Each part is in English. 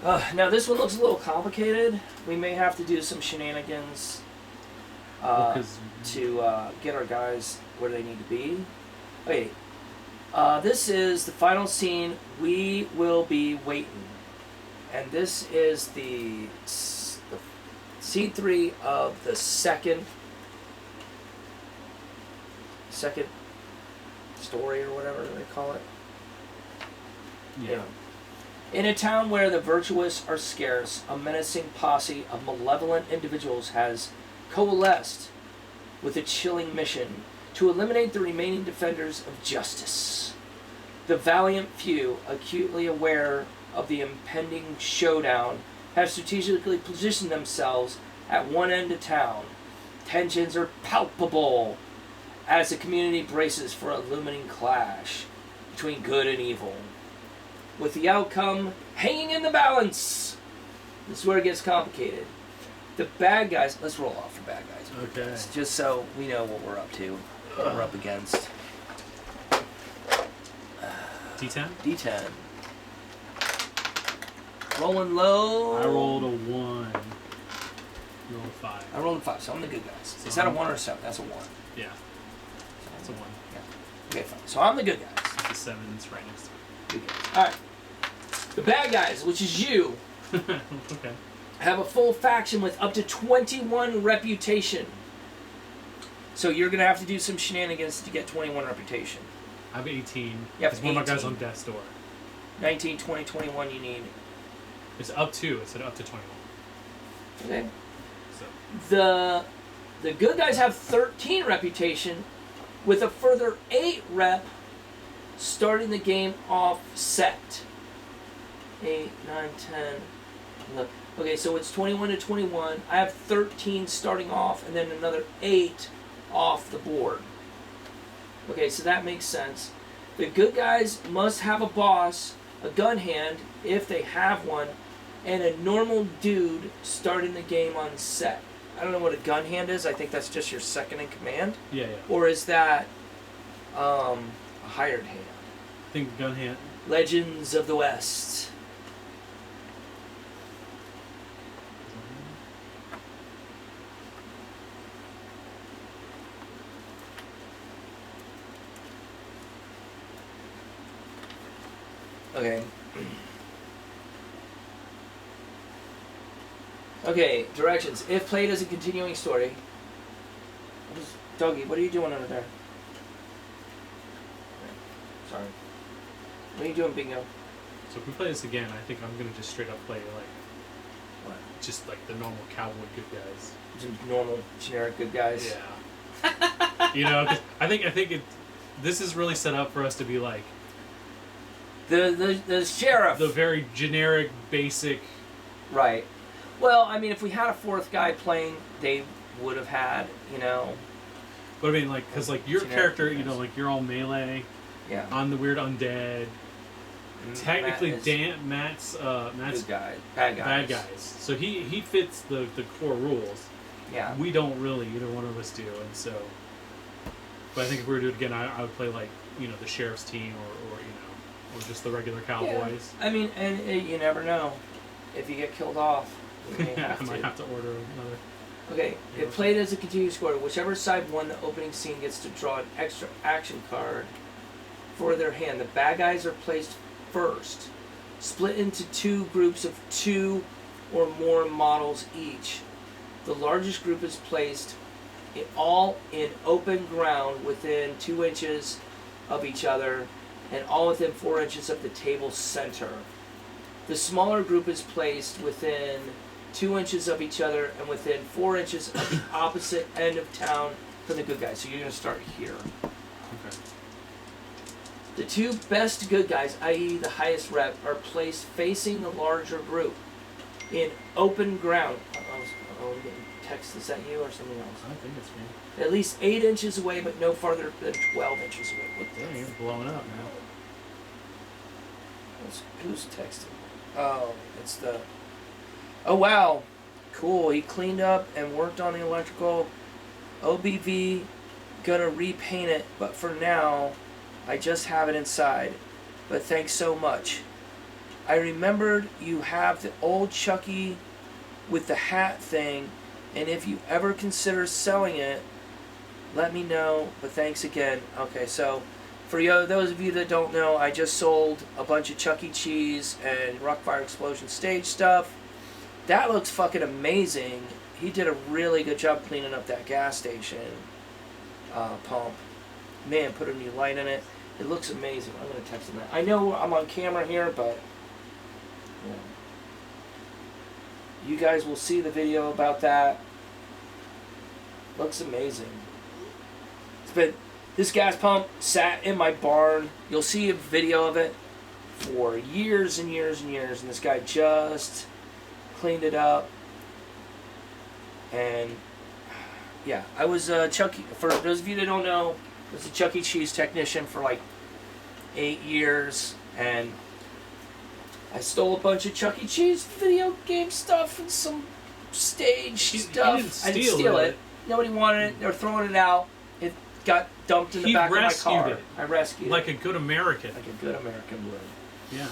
Now this one looks a little complicated. We may have to do some shenanigans to get our guys where they need to be. Okay, this is the final scene. We will be waiting, and this is the scene 3 of the second story or whatever they call it. Yeah. In a town where the virtuous are scarce, a menacing posse of malevolent individuals has coalesced with a chilling mission to eliminate the remaining defenders of justice. The valiant few, acutely aware of the impending showdown, have strategically positioned themselves at one end of town. Tensions are palpable as the community braces for a looming clash between good and evil, with the outcome hanging in the balance. This is where it gets complicated. The bad guys, let's roll off for bad guys. Okay. Just so we know what we're up to, what we're up against. D10? D10. Rolling low. I rolled a 1. You rolled a 5. I rolled a 5, so I'm the good guys. Is that a 1 or a 7? That's a 1. Yeah. That's a 1. Yeah. Okay, fine. So I'm the good guys. It's a 7. It's right next to Good guys. Alright. The bad guys, which is you, okay. have a full faction with up to 21 reputation. So you're going to have to do some shenanigans to get 21 reputation. I have 18. Yeah, it's one of my guys on death's door. 19, 20, 21 you need. It's up to. It said up to 21. Okay. So. The good guys have 13 reputation with a further 8 rep starting the game off set. 8, 9, 10, 11. Okay, so it's 21 to 21. I have 13 starting off and then another 8 off the board. Okay, so that makes sense. The good guys must have a boss, a gun hand, if they have one, and a normal dude starting the game on set. I don't know what a gun hand is. I think that's just your second in command. Yeah. Or is that a hired hand? I think gun hand. Legends of the West. Okay. Okay, directions. If played as a continuing story. Doggy, what are you doing under there? Sorry. What are you doing, Bingo? So if we play this again, I think I'm gonna just straight up play like What? just like the normal cowboy good guys. Some normal, generic good guys. Yeah. You know, 'cause I think it. This is really set up for us to be like The sheriff. the very generic, basic. Right. Well, I mean, if we had a fourth guy playing, they would have had, you know. But I mean, like, because like your Generic character, guys. you know, like you're all melee. Yeah. I'm the weird undead. Technically, Matt Matt's good guy. Bad guys. bad guys. So he fits the core rules. Yeah. We don't really, either one of us do, and so. But I think if we were to do it again, I would play like, you know, the sheriff's team or you know, or just the regular cowboys. Yeah. I mean, and you never know. If you get killed off, you may have I might to. have to order another. Okay, if played as a continuous score, whichever side won the opening scene gets to draw an extra action card for their hand. The bad guys are placed first, split into 2 groups of 2 or more models each. The largest group is placed all in open ground within 2 inches of each other and all within 4 inches of the table's center. The smaller group is placed within 2 inches of each other and within 4 inches of the opposite end of town from the good guys. So you're going to start here. Okay. The 2 best good guys, i.e. the highest rep, are placed facing the larger group in open ground. I'm getting text. Is that you or something else? I think it's me. At least 8 inches away, but no farther than 12 inches away. What the Dang, you're blowing up now. Who's texting? Oh, it's the... Oh, wow. Cool. He cleaned up and worked on the electrical. OBV gonna repaint it, but for now, I just have it inside. But thanks so much. I remembered you have the old Chucky with the hat thing, and if you ever consider selling it, let me know. But thanks again. Okay, so for those of you that don't know, I just sold a bunch of Chuck E. Cheese and Rockfire Explosion stage stuff. That looks fucking amazing. He did a really good job cleaning up that gas station pump. Man, put a new light in it. It looks amazing. I'm going to text him that. I know I'm on camera here, but you guys will see the video about that. Looks amazing. It's been, this gas pump sat in my barn. You'll see a video of it for years and years and years, and this guy just cleaned it up. And yeah, I was Chucky. For those of you that don't know, I was a Chuck E. Cheese technician for like 8 years, and I stole a bunch of Chuck E. Cheese video game stuff and some stage stuff. I didn't steal it. Nobody wanted it. They were throwing it out. It got dumped in the back of my car. I rescued it. Like a good American. Like a good American would. Yeah.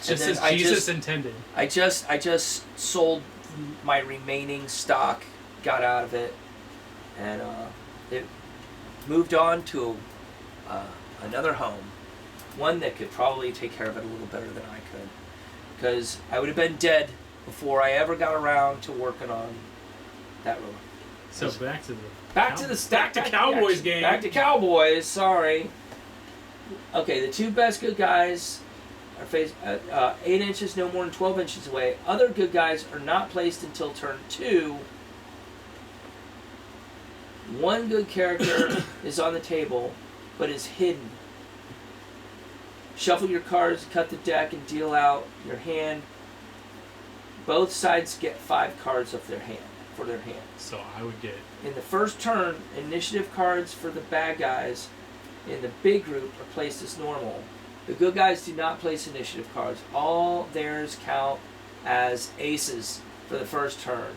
Just as Jesus intended. I just sold my remaining stock, got out of it, and it moved on to another home, one that could probably take care of it a little better than I could, because I would have been dead before I ever got around to working on that road. So back to Cowboys game. Back to Cowboys. Sorry. Okay, the two best good guys are faced 8 inches, no more than 12 inches away. Other good guys are not placed until turn 2. One good character is on the table, but is hidden. Shuffle your cards, cut the deck, and deal out your hand. Both sides get 5 cards of their hand for their hand. So I would get. In the first turn, initiative cards for the bad guys in the big group are placed as normal. The good guys do not place initiative cards. All theirs count as aces for the first turn,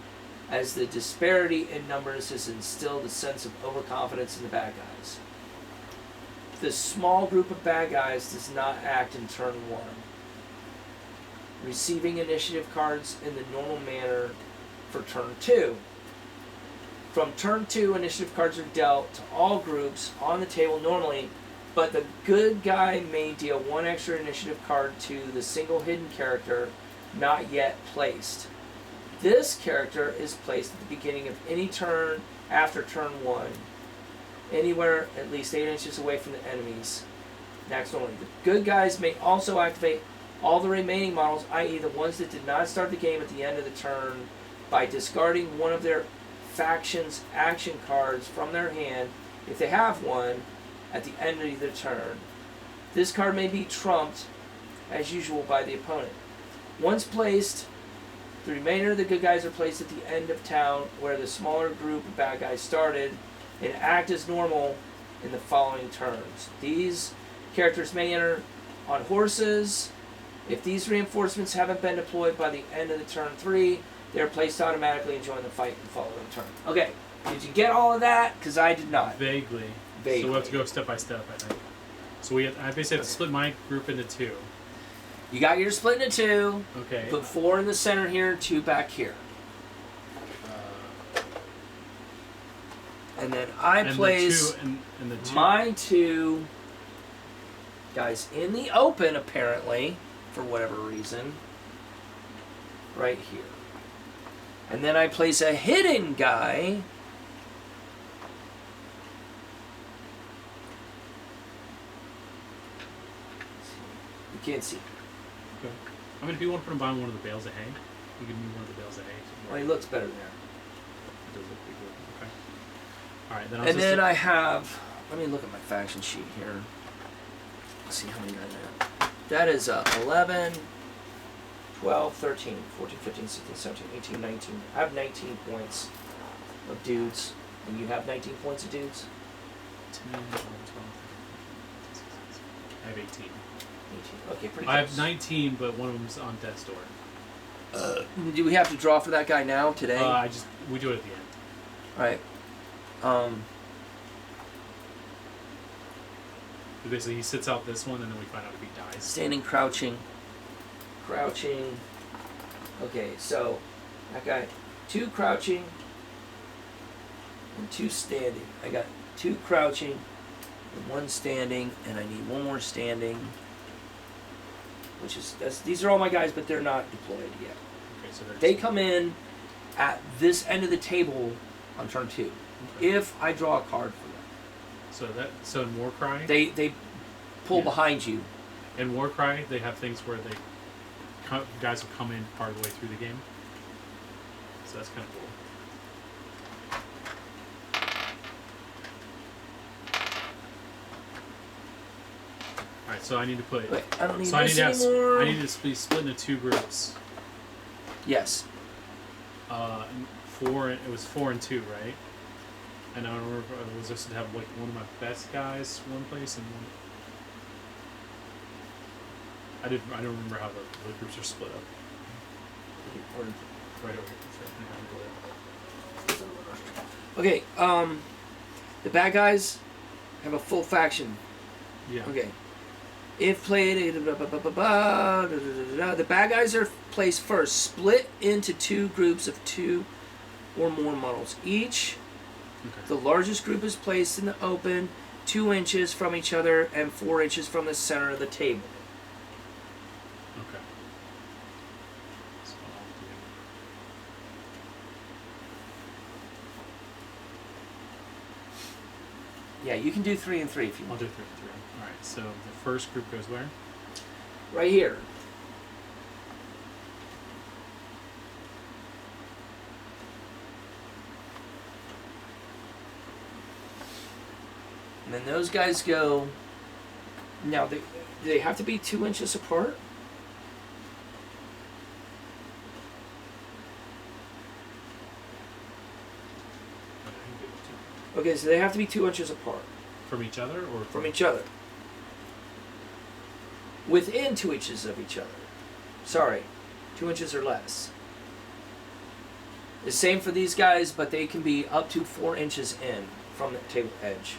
as the disparity in numbers has instilled a sense of overconfidence in the bad guys. The small group of bad guys does not act in turn 1, receiving initiative cards in the normal manner for turn 2. From turn 2, initiative cards are dealt to all groups on the table normally, but the good guy may deal 1 extra initiative card to the single hidden character not yet placed. This character is placed at the beginning of any turn after turn 1, anywhere at least 8 inches away from the enemies. Next normally. The good guys may also activate all the remaining models, i.e. the ones that did not start the game at the end of the turn, by discarding one of their faction's action cards from their hand, if they have one, at the end of the turn. This card may be trumped, as usual, by the opponent. Once placed, the remainder of the good guys are placed at the end of town, where the smaller group of bad guys started, and act as normal in the following turns. These characters may enter on horses. If these reinforcements haven't been deployed by the end of the turn 3, they are placed automatically and join the fight in the following turn. Okay, did you get all of that? Because I did not. Vaguely. So we'll have to go step by step, I think. So I basically have to split my group into 2. You got your split into 2. Okay. Put 4 in the center here, 2 back here. And then I place my 2 guys in the open, apparently, for whatever reason, right here. And then I place a hidden guy you can't see. Okay. I mean, if you want to put him behind one of the bales of hay, you can move one of the bales of hay. Well, he looks better there. It does look pretty good. Okay. All right, then and then I have, let me look at my faction sheet here. Let's see how many I have. That is 11, 12, 13, 14, 15, 16, 17, 18, 19. I have 19 points of dudes. And you have 19 points of dudes? 10, 11, 12, 13, 14, 15, 16. I have 18. 18. Okay, pretty close. I have 19, but one of them's on death's door. Do we have to draw for that guy now, today? We do it at the end. Alright. So basically, he sits out this one, and then we find out if he dies. Standing, crouching. Okay, so I got 2 crouching and 2 standing. I got 2 crouching and 1 standing, and I need 1 more standing. These are all my guys, but they're not deployed yet. Okay, so they come in at this end of the table on turn 2. Okay. If I draw a card for them. So in Warcry, they pull behind you. In Warcry, they have things where guys will come in part of the way through the game. So that's kind of cool. All right, so I need to put. Wait, I don't need so this anymore. I need to be split into 2 groups. Yes. 4. It was 4 and 2, right? And I don't remember if I was supposed to have like one of my best guys one place and one. I don't remember how the groups are split up. Right over here. Okay. The bad guys have a full faction. Yeah. Okay. If played, the bad guys are placed first, split into 2 groups of 2 or more models each. Okay. The largest group is placed in the open, 2 inches from each other and 4 inches from the center of the table. Okay. So I'll Yeah, you can do 3 and 3 if you do. I'll want. do 3 and 3. All right. So the first group goes where? Right here. And then those guys go. Now they have to be 2 inches apart. Okay, so they have to be 2 inches apart. From each other, or from each other. Within 2 inches of each other. Sorry, 2 inches or less. The same for these guys, but they can be up to 4 inches in from the table edge.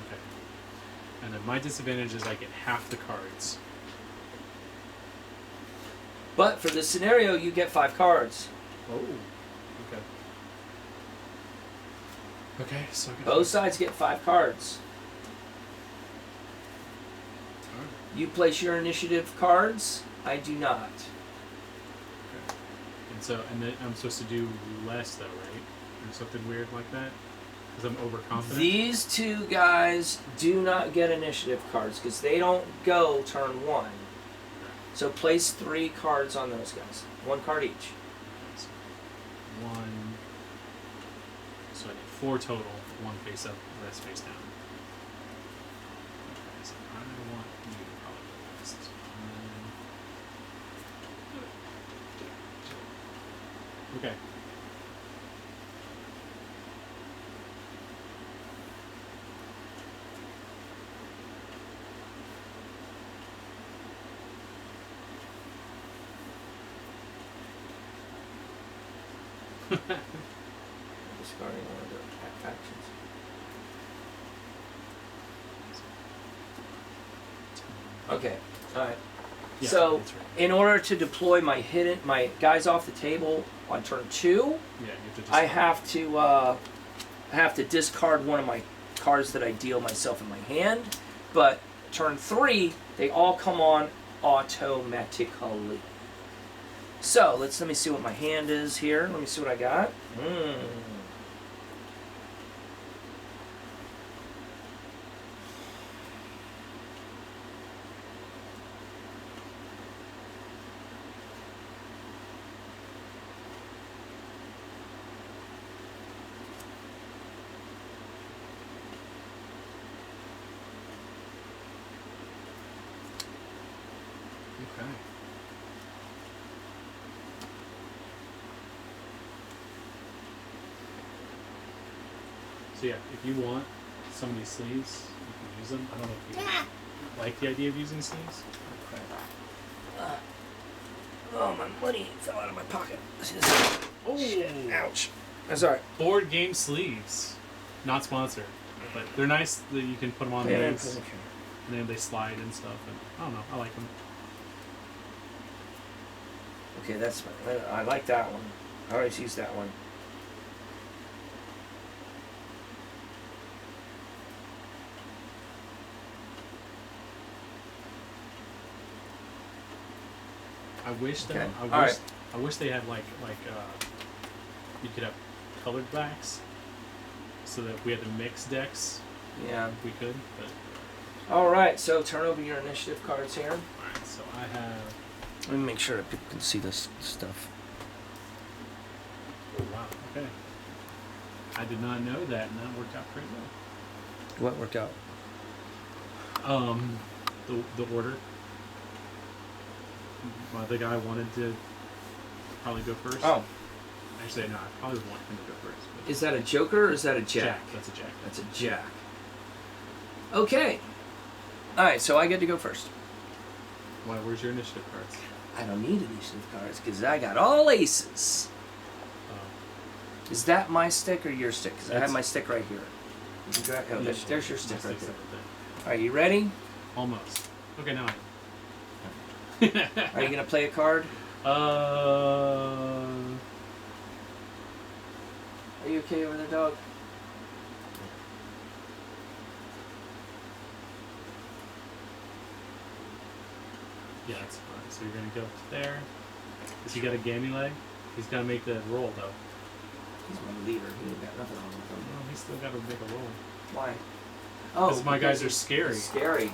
Okay. And then my disadvantage is I get half the cards. But for this scenario, you get 5 cards. Oh. Okay. Okay, so Both sides get 5 cards. Alright. You place your initiative cards. I do not. Okay. And then I'm supposed to do less though, right? Or something weird like that? Because I'm overconfident? These 2 guys do not get initiative cards because they don't go turn 1. So place 3 cards on those guys. 1 card each. Okay, so 1. So I need 4 total. 1 face up, the rest face down. Okay, so I want you to probably go last. Okay. Discarding one of the actions. Okay. All right. Yeah, So, that's right. in order to deploy my guys off the table on turn 2, Yeah, you have to just I have to discard one of my cards that I deal myself in my hand. But turn 3, they all come on automatically. So let me see what my hand is here. Let me see what I got. Okay. So yeah, if you want some of these sleeves, you can use them. I don't know if you like the idea of using sleeves. Oh, my money fell out of my pocket. Oh, Ouch. That's alright. Board game sleeves, not sponsored, but they're nice. That you can put them on things, and then they slide and stuff. And I don't know, I like them. Okay, I like that one. I always use that one. I wish that Okay. I wish they had like you could have colored backs, so that if we had to mix decks, Yeah. we could. But All right. So turn over your initiative cards here. all right, so I have. Let me make sure that people can see this stuff. Oh wow. Okay. I did not know that, and that worked out pretty well. What worked out? The order. Well, the guy wanted to probably go first. Oh, Actually, no, I probably would want him to go first. But is that a joker or is that a jack? That's a jack. That's a jack. Okay. All right. So I get to go first. Why? Where's your initiative cards? I don't need initiative cards because I got all aces. Is that my stick or your stick? Because I have my stick right here. You can drag, oh, there's your stick right there. Are you ready? Almost. Okay, now I am. Are you going to play a card? Uh. Are you okay over there, dog? Yeah, that's fine. So you're gonna go there. Has he got a gammy leg? He's gotta make the roll though. He's my leader. He ain't got nothing on with him. No, he's still gotta make a roll. Why? Because my guys are he's scary. Scary.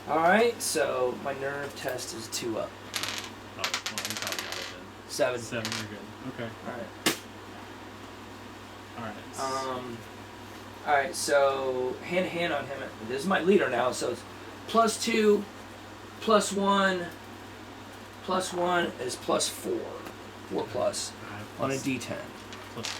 Alright, so my nerve test is 2 up. Oh, well, you probably got it then. 7. 7, you're good. Okay. Alright. Alright, so hand to hand on him. This is my leader now, so it's +2, +1, +1 is +4. 4 plus on a D10. Plus 1.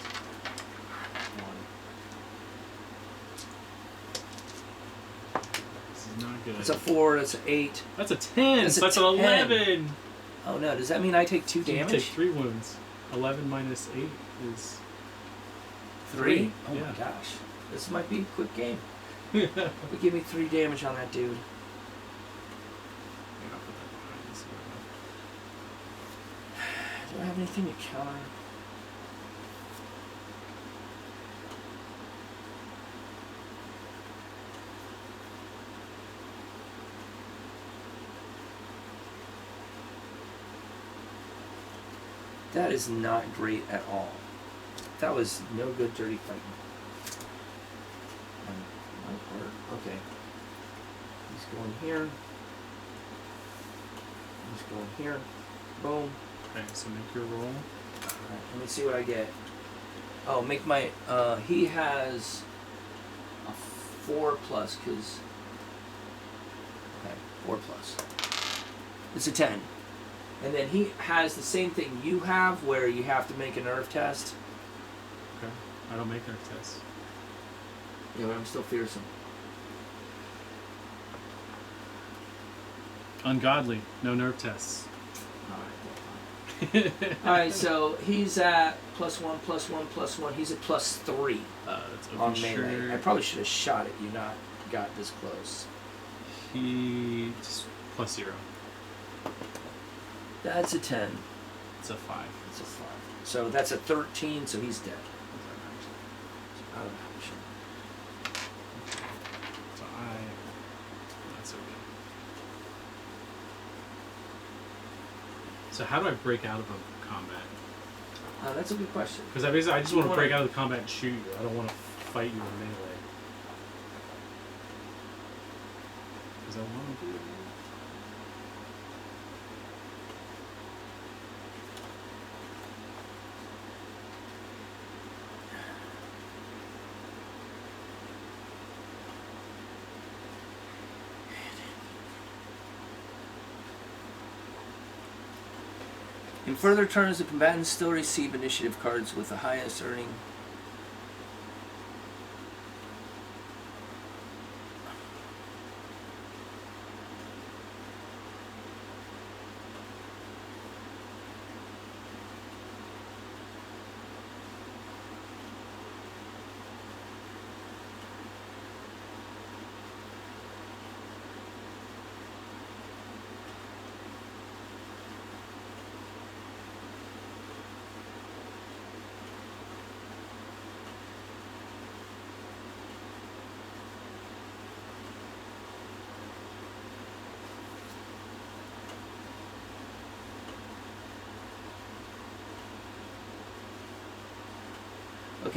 This is not good. It's a 4, that's an 8. That's a 10. That's a That's an 10. 11. Oh no, does that mean I take 2 You damage? take 3 wounds. 11 minus 8 is 3? Oh Yeah. my gosh. This might be a quick game. But give me 3 damage on that dude. Do I have anything to counter? That is not great at all. That was no good dirty fighting. Okay. He's going here. He's going here. Boom. Okay, so make your roll. Alright, let me see what I get. Oh, make my, he has a 4 plus, because, okay, 4 plus. It's a 10. And then he has the same thing you have, where you have to make a nerve test. Okay. I don't make nerve tests. Yeah, but I'm still fearsome. Ungodly. No nerve tests. Alright, so he's at +1, +1, +1. He's at +3 That's on okay, melee. sure. I probably should have shot at you, not got this close. He just +0. That's a 10. It's a 5. It's a 5. So that's a 13, so he's dead. Out of action. So that's okay. So how do I break out of a combat? That's a good question. Because I just want to break out of the combat and shoot you. I don't want to fight you in melee. Because I want to do it. In further turns, the combatants still receive initiative cards with the highest earning.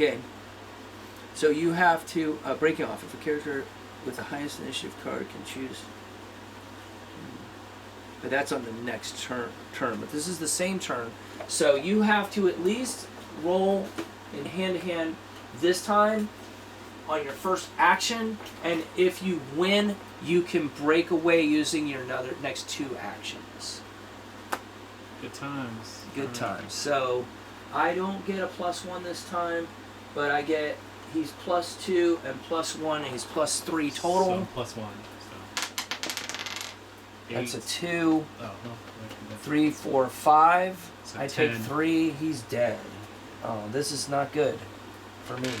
Okay. So you have to breaking off. If a character with the highest initiative card can choose, but that's on the next turn. But this is the same turn, so you have to at least roll in hand to hand this time on your first action, and if you win, you can break away using your next 2 actions. Good times. Good times. So I don't get a +1 this time, but I get he's +2 and +1, and he's +3 total. So +1. So That's a 2. Oh, no. 3, 4, 5. So I 10. take 3. He's dead. Oh, this is not good for me. Okay,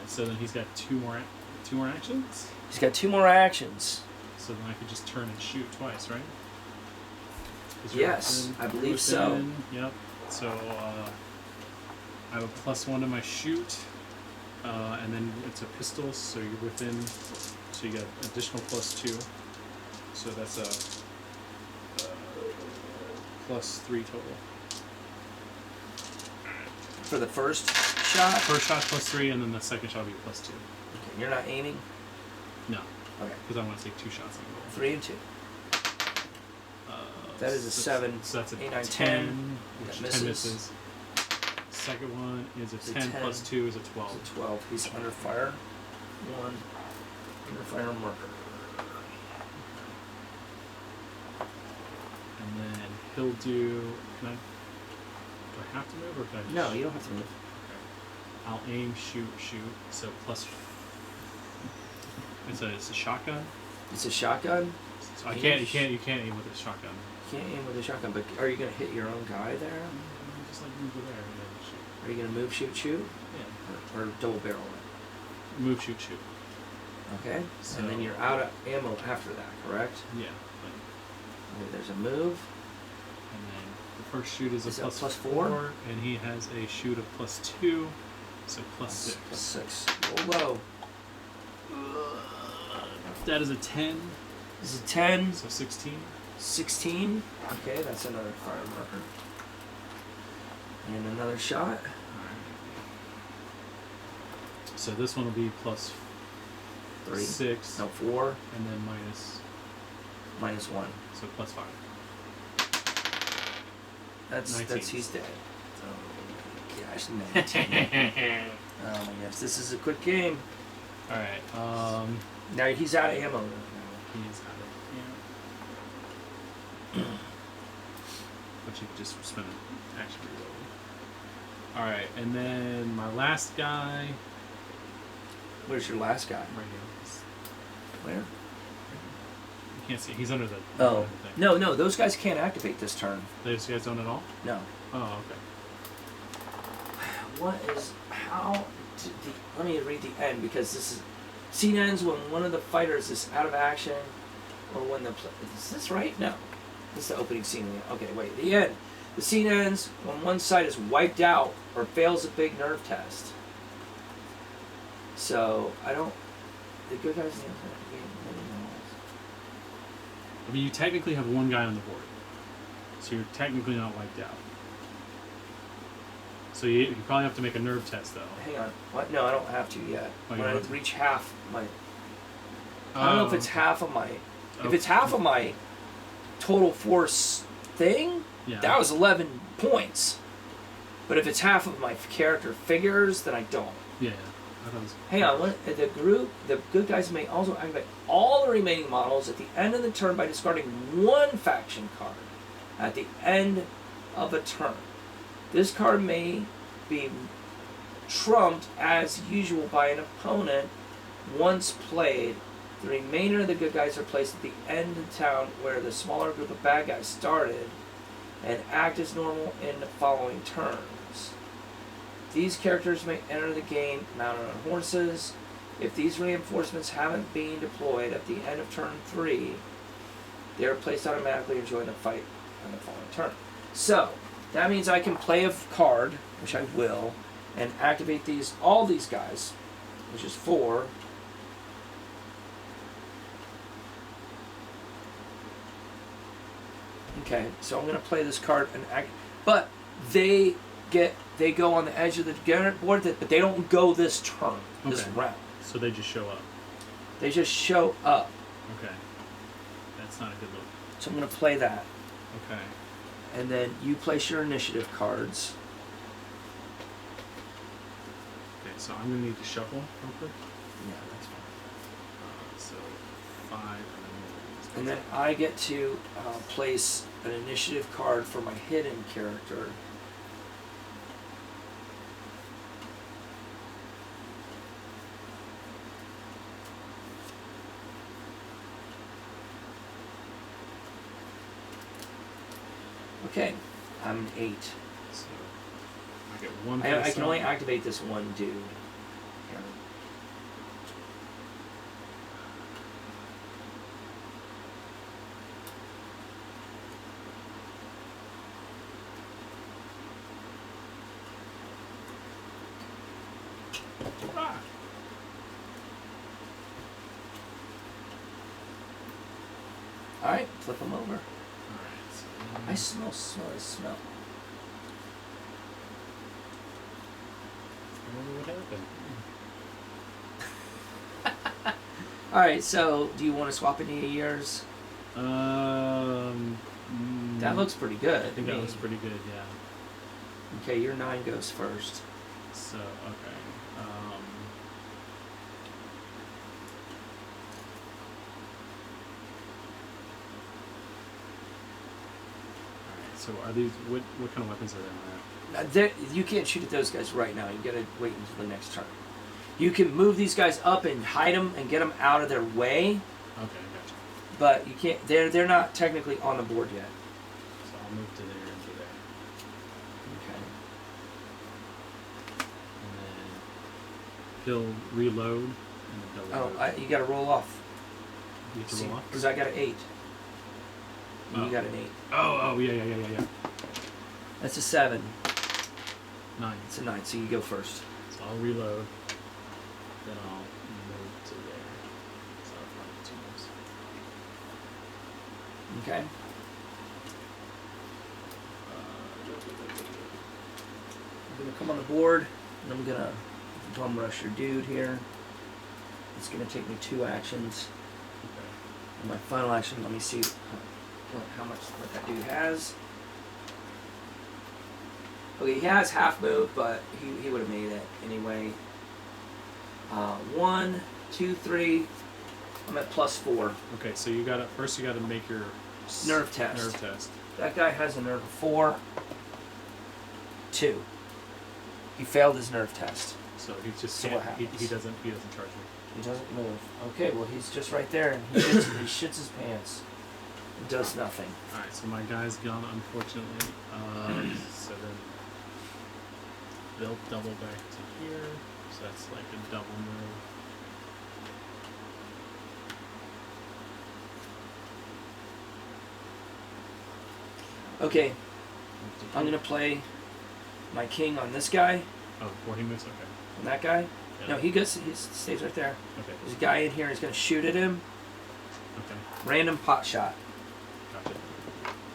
so then he's got two more actions. He's got 2 more actions. So then I could just turn and shoot twice, right? 'Cause you're Yes, I believe you're so. within- Yep. So I have a +1 to my shoot, and then it's a pistol, so you're within. So you got additional +2. So that's a +3 total. For the first shot? First shot +3, and then the second shot will be +2. Okay, you're not aiming? No, Okay. because I want to take 2 shots on the roll. 3 and 2. That is a 7. So that's a 8, 9, 10, That which misses. 10 misses. Second one is a It's a 10 10. plus 2 is a 12. It's a 12. He's under fire. 1. Under fire marker. And then he'll do. Do I have to move or can I just No, you don't have to move. Okay. I'll aim, shoot. So plus. It's a shotgun. It's a shotgun. So you can't aim with a shotgun. You can't aim with a shotgun, but are you going to hit your own guy there? Just like move there and then shoot. Are you going to move, shoot? Yeah. Or double barrel it? Move, shoot. Okay. So, And then you're out of ammo after that, correct? Yeah. Okay, there's a move. And then the first shoot is a Is it plus plus 4? and he has a shoot of +2, so +6. +6. Roll low. That is a 10, This is 10. so 16. 16. Okay, that's another fire marker. And another shot. So this one will be plus 3. 6, No, 4. and then minus, -1. so plus 5. That's 19. he's dead. Oh my gosh, 19. Oh my gosh, this is a quick game. All right. Now he's out of ammo. He is out of but you could just spend an action reload. All right, and then my last guy. Where's your last guy? Right here. Where? You can't see. He's under the. Oh. thing. No, those guys can't activate this turn. Those guys don't at all. No. Oh, okay. What is how? Let me read the end because this is. Scene ends when one of the fighters is out of action, or when the. Is this right? No. This is the opening scene. Okay, wait. The end. The scene ends when one side is wiped out or fails a big nerve test. So I don't. The good guys in the game. I mean, you technically have one guy on the board, so you're technically not wiped out. So you probably have to make a nerve test, though. Hang on. What? No, I don't have to yet. Oh, you When I don't have to? reach half my. I don't know if it's half of my. If it's half of my total force thing, Yeah. that was 11 points. But if it's half of my character figures, then I don't. Yeah. I thought it was. Hang on. The good guys may also activate all the remaining models at the end of the turn by discarding one faction card at the end of a turn. This card may be trumped as usual by an opponent once played. The remainder of the good guys are placed at the end of town where the smaller group of bad guys started and act as normal in the following turns. These characters may enter the game mounted on horses. If these reinforcements haven't been deployed at the end of turn 3, they are placed automatically and join the fight on the following turn. So, that means I can play a card, which I will, and activate all these guys, which is 4. Okay, so I'm going to play this card and but they get they go on the edge of the board, but they don't go this turn, this Okay. round. So they just show up. They just show up. Okay. That's not a good look. So I'm going to play that. Okay. And then you place your initiative cards. Okay, so I'm gonna need to shuffle real quick. Yeah, that's fine. So 5, And then I get to place an initiative card for my hidden character. Okay, I'm an 8. so I get 1. I can only activate this one dude. Here. Ah! All right, flip them over. Alright, so I smell. I wonder what happened. All right, so do you want to swap any of yours? That looks pretty good. I think that looks pretty good, yeah. Okay, your 9 goes first. So, okay. Alright, so are these, what kind of weapons are they on You can't shoot at those guys right now. You gotta wait until the next turn. You can move these guys up and hide them and get them out of their way, that? Okay, gotcha. but you can't. They're not technically on the board yet. So I'll move to there and to there. Okay. And then he'll reload and then double load. You gotta roll off. You have to roll off? Because I got an 8. And Oh. you got an 8. Oh, yeah. That's a 7. 9. It's a 9. So you go first. So I'll reload. Then I'll move to there. So I'll find 2 moves. Okay. I'm gonna come on the board, and I'm gonna bum rush your dude here. It's gonna take me 2 actions. Okay. And my final action, let me see how much what that dude has. Okay, he has half move, but he would have made it anyway. 1, 2, 3. I'm at +4. Okay, so you gotta make your Nerve test. Nerve test. That guy has a nerve of 4. 2. He failed his nerve test. So he just So can't, what he happens? doesn't charge me. He doesn't move. Okay, well he's just right there, and he shits his pants. Does nothing. Alright, so my guy's gone, unfortunately. So then they'll double back to here. So that's like a double move. Okay, I'm gonna play my king on this guy, Oh, before he moves? Okay. on that guy. Yeah. No, he stays right there. Okay. There's a guy in here. He's gonna shoot at him. Okay. Random pot shot. Gotcha.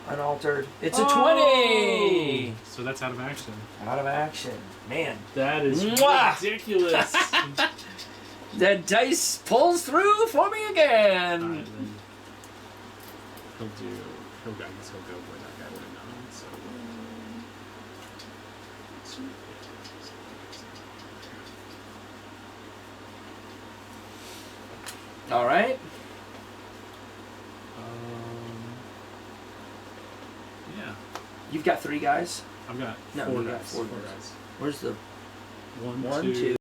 Unaltered. It's a 20. So that's out of action. Out of action, man. That is Mwah! ridiculous. That dice pulls through for me again. Alright, then I guess he'll go where that guy would have gone. So. All right. Yeah. You've got 3 guys. I've got No, 4 you got guys. 4 4 guys. guys. Where's the 1, 1, 2, 2?